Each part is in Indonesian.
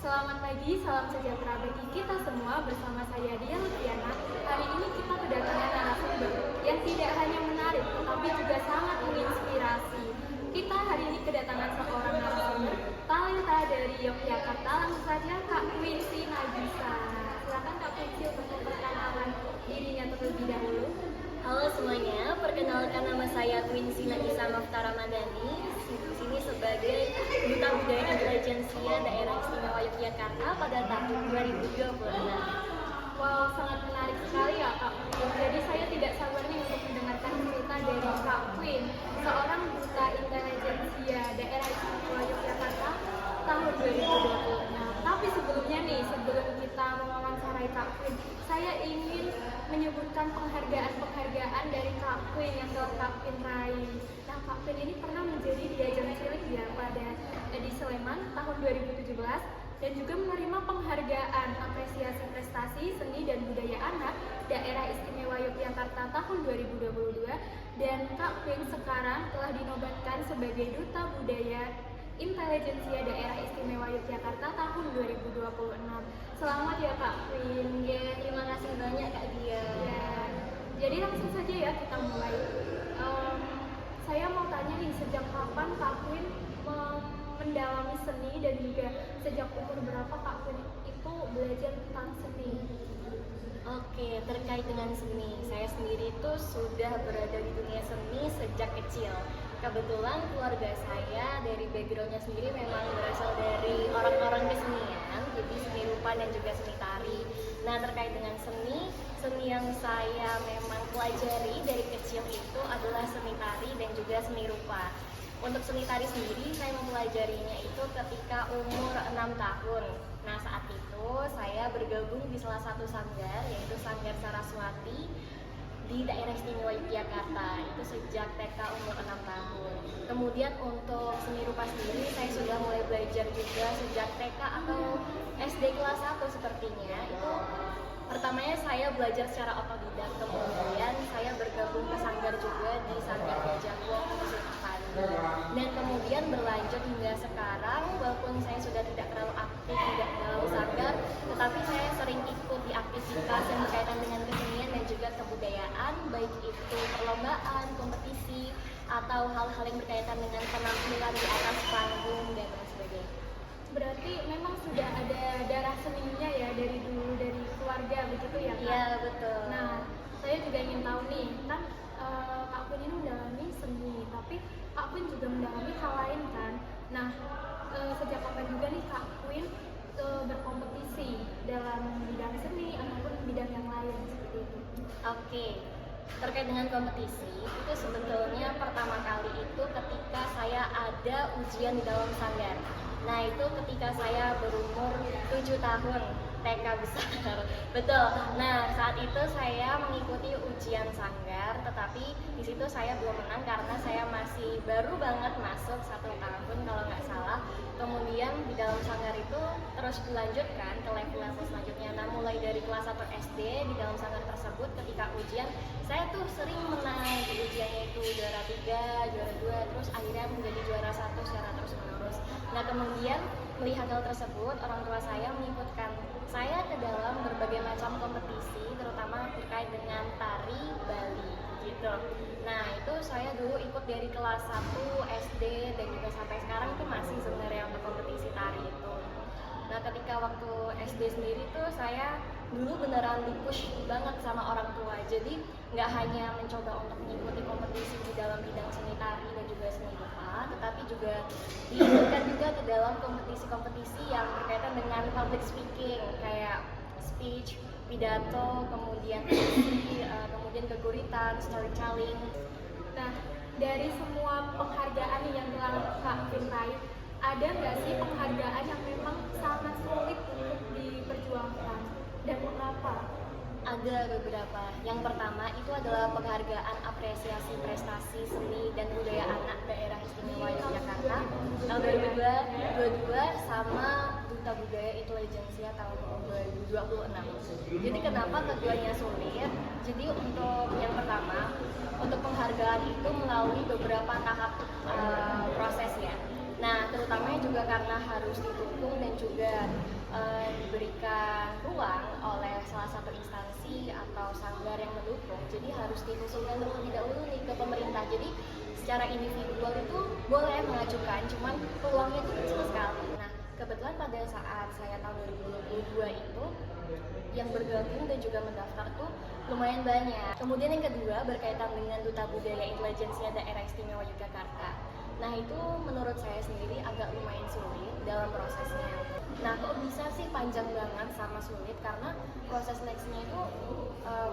Selamat pagi, salam sejahtera bagi kita semua. Bersama saya Dia Lutfiana. Hari ini kita kedatangan narasumber yang tidak hanya menarik, tetapi juga sangat menginspirasi. Kita hari ini kedatangan seorang narasumber talenta dari Yogyakarta. Langsung saja Kak Quincy Nagisa. Silakan Kak Quincy untuk memperkenalkan dirinya terlebih dahulu. Halo semuanya, perkenalkan nama saya Quincy Nagisa Maftara Madani. Di sini sebagai Duta Budaya Intelijensia Daerah Istimewa Yogyakarta pada tahun 2026. Wow, sangat menarik sekali ya Kak Queen. Jadi saya tidak sabar nih untuk mendengarkan cerita dari Kak Queen, seorang duta intelijensia daerah istimewa Yogyakarta tahun 2026. Tapi sebelumnya nih, sebelum kita mewawancarai Kak Queen, saya ingin menyebutkan penghargaan dari Kak Queen yang telah Kak Queen raih. Nah, Kak Queen ini pernah menjadi Diajeng Cilik ya pada di Sleman tahun 2017 dan juga menerima penghargaan apresiasi prestasi seni dan budaya anak daerah istimewa Yogyakarta tahun 2022 dan Kak Queen sekarang telah dinobatkan sebagai Duta Budaya Intelijensia Daerah Istimewa Yogyakarta tahun 2026. Selamat ya Kak Queen. Ya, terima kasih banyak Kak Dia. Ya, jadi langsung saja ya kita mulai. Saya mau tanya nih, sejak kapan Kak Queen mendalami seni dan juga sejak umur berapa Kak Queen itu belajar tentang seni? Oke, terkait dengan seni, saya sendiri itu sudah berada di dunia seni sejak kecil. Kebetulan keluarga saya dari backgroundnya sendiri memang berasal dari orang-orang kesenian, jadi seni rupa dan juga seni tari. Nah, terkait dengan seni yang saya memang pelajari dari kecil itu adalah seni tari dan juga seni rupa. Untuk seni tari sendiri, saya mempelajarinya itu ketika umur 6 tahun. Nah, saat itu saya bergabung di salah satu sanggar, yaitu Sanggar Saraswati di daerah istimewa Yogyakarta. Itu sejak TK umur 6 tahun. Kemudian untuk seni rupa sendiri, saya sudah mulai belajar juga sejak TK atau SD kelas 1 sepertinya. Itu pertamanya saya belajar secara otodidak, kemudian saya bergabung ke sanggar juga di Sanggar Gajah Wong Musik Padi. Dan kemudian berlanjut hingga sekarang, walaupun saya sudah tidak terlalu aktif tidak dalam sanggar, tetapi saya sering ikut di aktivitas yang berkaitan dengan kesenian dan juga kebudayaan, baik itu perlombaan, kompetisi, atau hal-hal yang berkaitan dengan penampilan di atas panggung dan lain sebagainya. Berarti memang sudah ada darah seninya ya dari dulu, dari keluarga begitu ya Kak? Iya, betul. Nah, saya juga ingin tahu nih, kan Kak Queen ini mendalami seni, tapi Kak Queen juga mendalami hal lain kan? Nah, sejak kapan juga nih Kak Queen berkompetisi dalam bidang seni ataupun bidang yang lain seperti itu? Oke, terkait dengan kompetisi, itu sebetulnya pertama kali itu ketika saya ada ujian di dalam sanggar. Nah, itu ketika saya berumur 7 tahun, TK besar. Betul. Nah, saat itu saya mengikuti ujian sanggar, tetapi di situ saya belum menang karena saya masih baru banget masuk 1 tahun kalau nggak salah. Kemudian di dalam sanggar itu terus dilanjutkan ke level-level selanjutnya. Nah, mulai dari kelas 1 SD di dalam sanggar tersebut ketika ujian, saya tuh sering menang di ujiannya itu juara 3, juara 2, terus akhirnya menjadi juara 1 secara terus-menerus. Nah, kemudian melihat hal tersebut, orang tua saya mengikutkan saya ke dalam berbagai macam kompetisi, terutama terkait dengan tari Bali gitu. Nah, itu saya dulu ikut dari kelas 1 SD dan juga sampai sekarang itu masih sebenarnya untuk kompetisi tari itu. Nah, ketika waktu SD sendiri tuh saya dulu beneran di-push banget sama orang tua. Jadi nggak hanya mencoba untuk mengikuti kompetisi di dalam bidang seni tari dan juga seni rupa, tetapi juga diikutkan juga ke dalam kompetisi-kompetisi yang berkaitan dengan public speaking, kayak speech, pidato, kemudian puisi, kemudian keguritan, storytelling. Nah, dari semua penghargaan yang telah Kak Queen raih, ada nggak sih penghargaan yang memang sangat sulit untuk diperjuangkan dan mengapa? Ada beberapa. Yang pertama itu adalah penghargaan apresiasi prestasi seni dan budaya anak daerah istimewa Yogyakarta tahun 2022 sama Duta Budaya Intelijensia tahun 2026. Jadi kenapa keduanya sulit? Jadi untuk yang pertama, untuk penghargaan itu melalui beberapa tahap prosesnya. Nah, terutamanya juga karena harus didukung dan dan juga diberikan ruang oleh salah satu instansi atau sanggar yang mendukung, jadi harus diusulkan terlebih dahulu nih ke pemerintah. Jadi secara individual itu boleh mengajukan, cuman peluangnya itu kecil sekali. Nah, kebetulan pada saat saya tahun 2022 itu yang bergabung dan juga mendaftar tuh lumayan banyak. Kemudian yang kedua berkaitan dengan Duta Budaya Intelijensia Daerah Istimewa Yogyakarta. Nah, itu menurut saya sendiri agak lumayan sulit dalam prosesnya. Nah, kok bisa sih panjang banget sama sulit? Karena proses seleksinya itu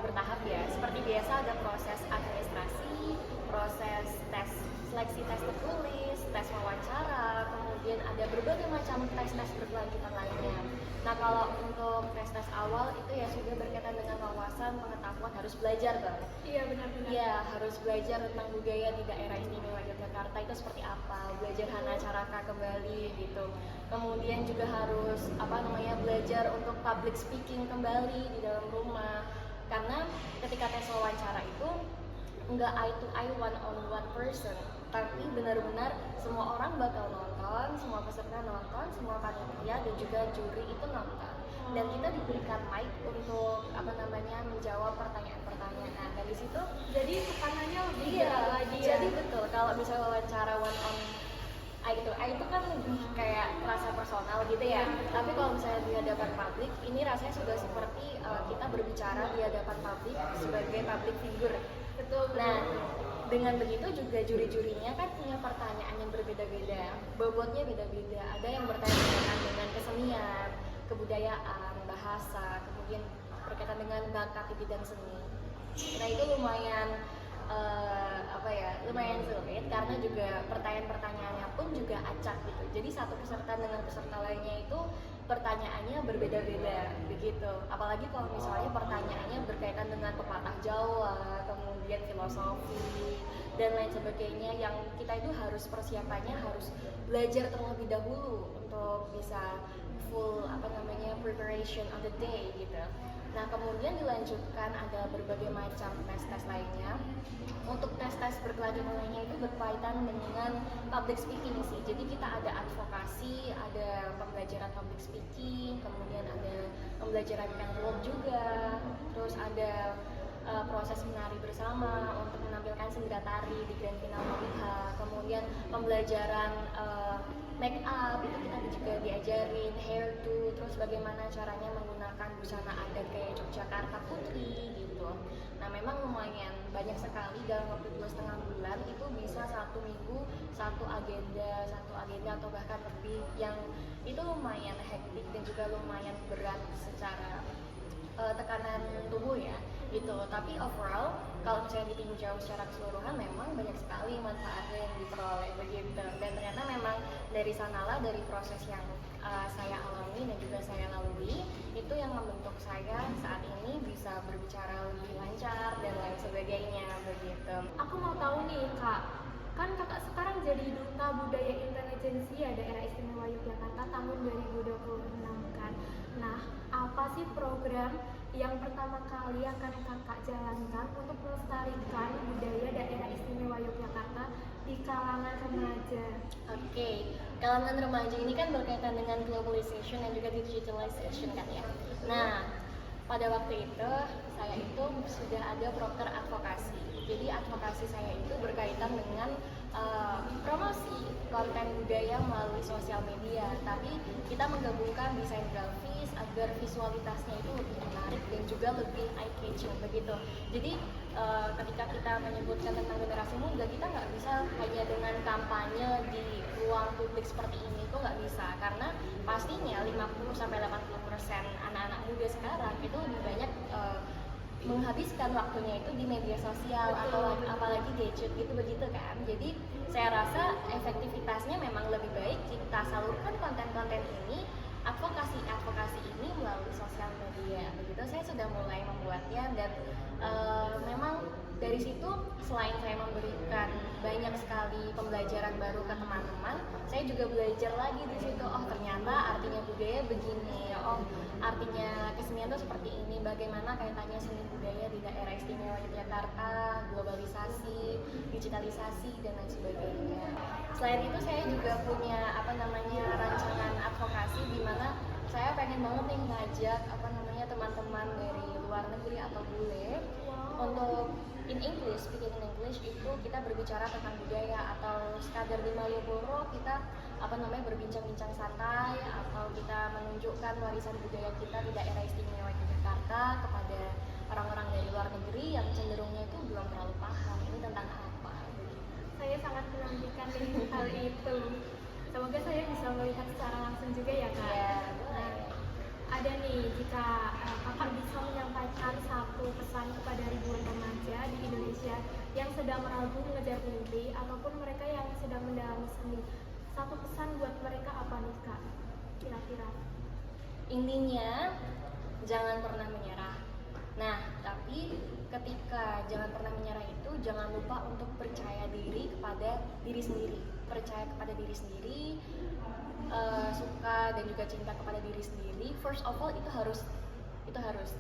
bertahap ya. Seperti biasa ada proses administrasi, proses tes seleksi tes tertulis, tes wawancara, kemudian ada berbagai macam tes-tes berkelanjutan lainnya. Nah, kalau untuk tes-tes awal itu ya sudah berkaitan dengan wawasan, pengetahuan, harus belajar banget. Iya, benar-benar. Iya, harus belajar tentang budaya di daerah istimewa Yogyakarta itu seperti apa, belajar Hana Caraka kembali gitu. Kemudian juga harus belajar untuk public speaking kembali di dalam rumah. Karena ketika tes wawancara itu nggak eye to eye one on one person, tapi benar-benar semua orang bakal nonton, semua peserta nonton, semua panitia dan juga juri itu nonton. Dan kita diberikan mic untuk menjawab pertanyaan-pertanyaan. Nah, dari situ Jadi tekanannya lebih iya, berat lagi ya. jadi betul kalau misalnya wawancara one on eye itu kan lebih kayak rasa personal gitu ya. Tapi kalau misalnya di hadapan publik, ini rasanya sudah seperti kita berbicara di hadapan publik sebagai public figure. Betul. Nah, dengan begitu juga juri-jurinya kan punya pertanyaan yang berbeda-beda, bobotnya beda-beda. Ada yang berkaitan dengan kesenian, kebudayaan, bahasa, kemudian berkaitan dengan bakat di bidang seni. Nah, itu lumayan lumayan sulit karena juga pertanyaan-pertanyaannya pun juga acak gitu. Jadi satu peserta dengan peserta lainnya itu pertanyaannya berbeda-beda begitu. Apalagi kalau misalnya pertanyaannya berkaitan dengan pepatah Jawa, kemudian filosofi dan lain sebagainya yang kita itu harus persiapannya harus belajar terlebih dahulu untuk bisa full preparation on the day gitu. Nah, kemudian dilanjutkan ada berbagai macam tes-tes lainnya. Untuk tes-tes berkelanjutan lainnya itu berkaitan dengan public speaking sih. Jadi kita ada advokasi, ada pembelajaran public speaking, kemudian ada pembelajaran catwalk juga, terus ada proses menari bersama untuk menampilkan sendera tari di grand final Maliha, kemudian pembelajaran make up itu kita juga diajarin hairdo, terus bagaimana caranya menggunakan busana adat kayak Yogyakarta Putri gitu. Nah, memang lumayan banyak sekali dalam waktu 2,5 bulan itu bisa 1 minggu satu agenda atau bahkan lebih, yang itu lumayan hektik dan juga lumayan berat secara tekanan tubuh ya gitu. Tapi overall kalau misalnya ditinjau secara keseluruhan memang banyak sekali manfaatnya yang diperoleh begitu. Dan ternyata memang dari sanalah, dari proses yang saya alami dan juga saya lalui, itu yang membentuk saya saat ini bisa berbicara lebih lancar dan lain sebagainya begitu. Aku mau tahu nih Kak, kan kakak sekarang jadi Duta Budaya Intelijensia Daerah Istimewa Yogyakarta tahun 2026 kan. Nah, apa sih program yang pertama kali akan kakak jalankan untuk melestarikan budaya daerah istimewa Yogyakarta di kalangan remaja? Oke, kalangan remaja ini kan berkaitan dengan globalization dan juga digitalization kan ya. Nah, pada waktu itu saya itu sudah ada proker advokasi. Jadi advokasi saya itu berkaitan dengan promosi konten budaya melalui sosial media, tapi kita menggabungkan desain grafis agar visualitasnya itu lebih menarik dan juga lebih eye catching begitu. Jadi ketika kita menyebutkan tentang generasi muda, kita nggak bisa hanya dengan kampanye di ruang publik seperti ini, itu nggak bisa, karena pastinya 50-80% anak-anak muda sekarang itu lebih banyak menghabiskan waktunya itu di media sosial atau apalagi gadget gitu begitu kan. Jadi saya rasa efektivitasnya memang lebih baik kita salurkan konten-konten ini, advokasi ini melalui sosial media begitu. Saya sudah mulai membuatnya dan memang dari situ selain saya memberikan banyak sekali pembelajaran baru ke teman-teman, saya juga belajar lagi di situ. Oh, ternyata artinya budaya begini. Oh, artinya kesenian itu seperti ini. Bagaimana kaitannya seni budaya di daerah istimewa Yogyakarta, globalisasi, digitalisasi dan lain sebagainya. Selain itu saya juga punya rancangan advokasi di mana pengen banget nih ngajak teman-teman dari luar negeri atau bule untuk in English, speaking in English itu kita berbicara tentang budaya, atau sekadar di Malioboro kita berbincang-bincang santai, atau kita menunjukkan warisan budaya kita di daerah istimewa Yogyakarta kepada orang-orang dari luar negeri yang cenderungnya itu belum terlalu paham ini tentang apa. Saya sangat menantikan hal itu. Semoga saya bisa melihat secara langsung juga ya Kak. Ya, Nah, ada nih, jika Kakak bisa menyampaikan satu pesan kepada ribuan remaja di Indonesia yang sedang ragu mengejar mimpi ataupun mereka yang sedang mendalami seni, satu pesan buat mereka apa nih Kak? Kira-kira? intinya jangan pernah menyerah. Nah, tapi ketika jangan pernah menyerah itu jangan lupa untuk percaya diri kepada diri sendiri. Percaya kepada diri sendiri, suka dan juga cinta kepada diri sendiri. First of all itu harus,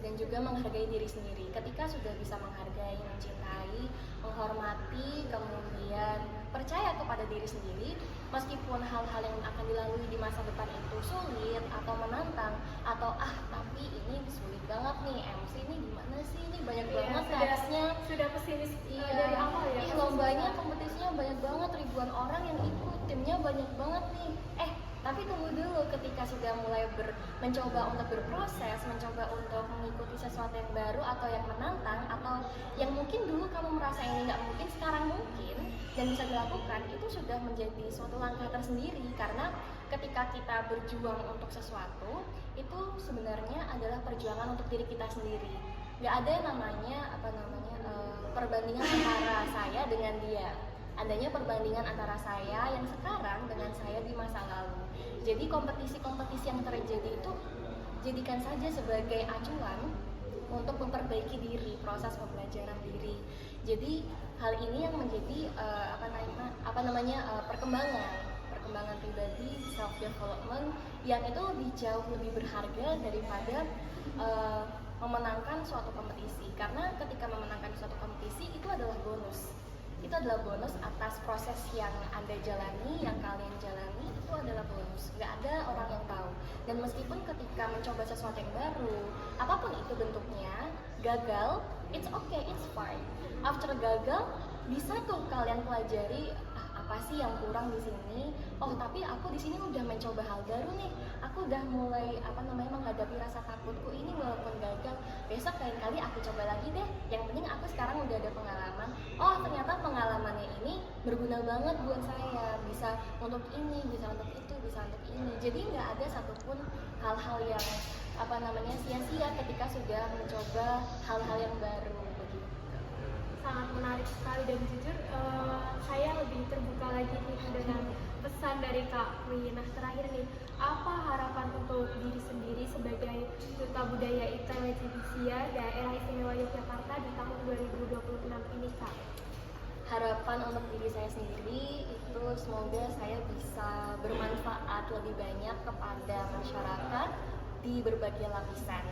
dan juga menghargai diri sendiri. Ketika sudah bisa menghargai, mencintai, menghormati, kemudian percaya kepada diri sendiri, meskipun hal-hal yang akan dilalui di masa depan itu sulit atau menantang, atau tapi ini sulit banget nih, MC ini gimana sih, ini banyak banget teksnya, sudah pesimis dari awal ya. Lombanya, kompetisinya banyak banget, ribuan orang yang ikut, timnya banyak banget nih. Tapi tunggu dulu, ketika sudah mulai mencoba untuk berproses, mencoba untuk mengikuti sesuatu yang baru atau yang menantang, atau yang mungkin dulu kamu merasa ini nggak mungkin, sekarang mungkin dan bisa dilakukan, itu sudah menjadi suatu langkah tersendiri. Karena ketika kita berjuang untuk sesuatu, itu sebenarnya adalah perjuangan untuk diri kita sendiri. Nggak ada namanya perbandingan antara saya dengan dia. Adanya perbandingan antara saya yang sekarang dengan saya di masa lalu. Jadi kompetisi-kompetisi yang terjadi itu jadikan saja sebagai acuan untuk memperbaiki diri, proses pembelajaran diri. Jadi hal ini yang menjadi perkembangan pribadi, self development, yang itu jauh lebih berharga daripada memenangkan suatu kompetisi. Karena ketika memenangkan suatu kompetisi itu adalah bonus. Itu adalah bonus atas proses yang Anda jalani, yang kalian jalani, itu adalah bonus. Nggak ada orang yang tahu. Dan meskipun ketika mencoba sesuatu yang baru, apapun itu bentuknya, gagal, it's okay, it's fine. After gagal, bisa tuh kalian pelajari apa sih yang kurang di sini. Tapi aku di sini udah mencoba hal baru nih. Aku udah mulai menghadapi rasa takutku ini walaupun gagal. Besok lain kali aku coba lagi deh. Yang penting aku sekarang udah ada pengalaman. Ternyata pengalamannya ini berguna banget buat saya. Bisa untuk ini, bisa untuk itu, bisa untuk ini. Jadi nggak ada satupun hal-hal yang sia-sia ketika sudah mencoba hal-hal yang baru. Sangat menarik sekali, dan jujur saya lebih terbuka lagi nih dengan pesan dari Kak Queen. Nah, terakhir nih, apa harapan untuk diri sendiri sebagai Duta Budaya Intelligentsia Daerah Istimewa Yogyakarta di tahun 2026 ini Kak? Harapan untuk diri saya sendiri itu semoga saya bisa bermanfaat lebih banyak kepada masyarakat di berbagai lapisan.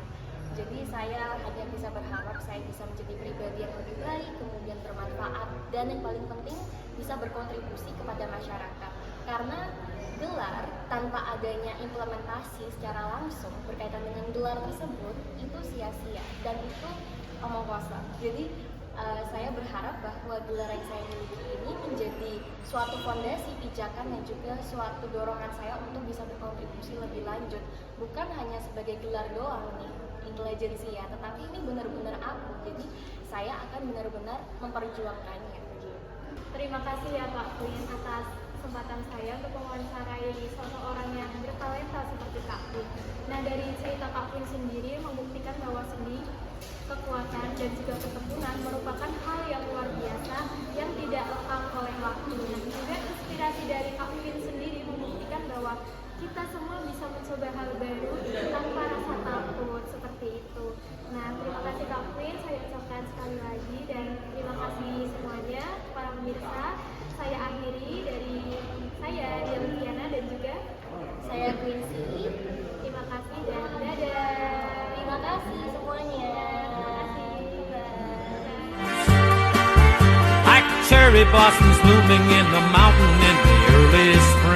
Jadi saya hanya bisa berharap saya bisa menjadi pribadi yang lebih baik, kemudian bermanfaat, dan yang paling penting bisa berkontribusi kepada masyarakat. Karena gelar tanpa adanya implementasi secara langsung berkaitan dengan gelar tersebut itu sia-sia dan itu omong kosong. Jadi saya berharap bahwa gelar yang saya miliki ini menjadi suatu fondasi pijakan dan juga suatu dorongan saya untuk bisa berkontribusi lebih lanjut, bukan hanya sebagai gelar doang nih intelijensia, tetapi ini benar-benar aku. Jadi saya akan benar-benar memperjuangkannya. Terima kasih ya Kak Queen atas kesempatan saya untuk mewawancarai seseorang yang bertalenta seperti Kak Queen. Nah, dari cerita Kak Queen sendiri membuktikan bahwa seni, kekuatan, dan juga keteguhan merupakan hal yang luar biasa yang tidak lekang oleh waktu. Dan juga inspirasi dari Kak Queen sendiri membuktikan bahwa kita semua bisa mencoba hal baru tanpa rasa takut, seperti itu. Nah, terima kasih Kak Queen, saya ucapkan sekali lagi, dan terima kasih semuanya para pemirsa. Saya akhiri dari saya, Dia Luciana, dan juga saya Quincy. Terima kasih dan dadah. Terima kasih semuanya. Terima kasih. Like cherry blossoms blooming in the mountain in the early spring.